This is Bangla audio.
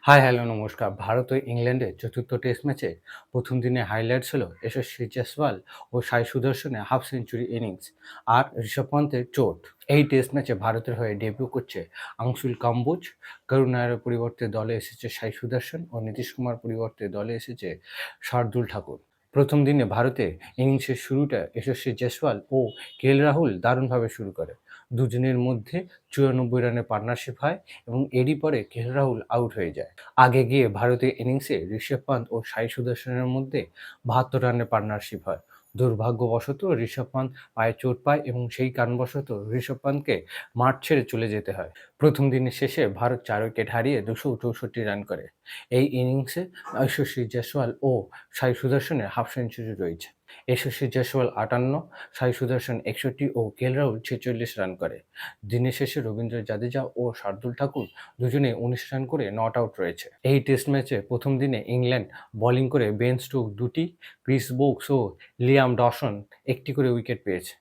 হাই, হ্যালো, নমস্কার। ভারত ও ইংল্যান্ডের চতুর্থ টেস্ট ম্যাচে প্রথম দিনে হাইলাইটস হলো যশস্বী জয়সওয়াল ও সাই সুদর্শনের হাফ সেঞ্চুরি ইনিংস আর ঋষভ পন্থের চোট। এই টেস্ট ম্যাচে ভারতের হয়ে ডেবিউ করছে আংশুল কাম্বোজ, করুণ নায়ারের পরিবর্তে দলে এসেছে সাই সুদর্শন ও নীতিশ কুমার পরিবর্তে দলে এসেছে শার্দুল ঠাকুর। প্রথম দিনে ভারতে ইনিংসের শুরুটা যশস্বী জয়সওয়াল ও রাহুল দারুণভাবে শুরু করে। দুজনের মধ্যে ৯৪ রানের পার্টনারশিপ হয় এবং এরই পরে রাহুল আউট হয়ে যায়। আগে গিয়ে ভারতীয় ইনিংসে ঋষভ পান্ত ও সাই সুদর্শনের মধ্যে ৭২ রানের পার্টনারশিপ হয়। দুর্ভাগ্যবশত ঋষভ পান্ত পায়ে চোট পায় এবং সেই কারণবশত ঋষভ পান্তকে মাঠ ছেড়ে চলে যেতে হয়। প্রথম দিনের শেষে ভারত ৪ উইকেট হারিয়ে ২৬৪ রান করে। এই ইনিংসে যশস্বী জয়সওয়াল ও সাই সুদর্শনের হাফ সেঞ্চুরি রয়েছে। যশস্বী জয়সওয়াল ৫৮, সাই সুদর্শন ৬১ ও রাহুল ৪৬ রান করে। দিনের শেষে রবীন্দ্র জাদেজা ও শার্দুল ঠাকুর দুজনেই ১৯ রান করে নট আউট রয়েছে। এই টেস্ট ম্যাচে প্রথম দিনে ইংল্যান্ড বোলিং করে বেন স্টোকস ২টি, ক্রিস ব্রুকস ও লিয়াম ডসন ১টি করে উইকেট পেয়েছে।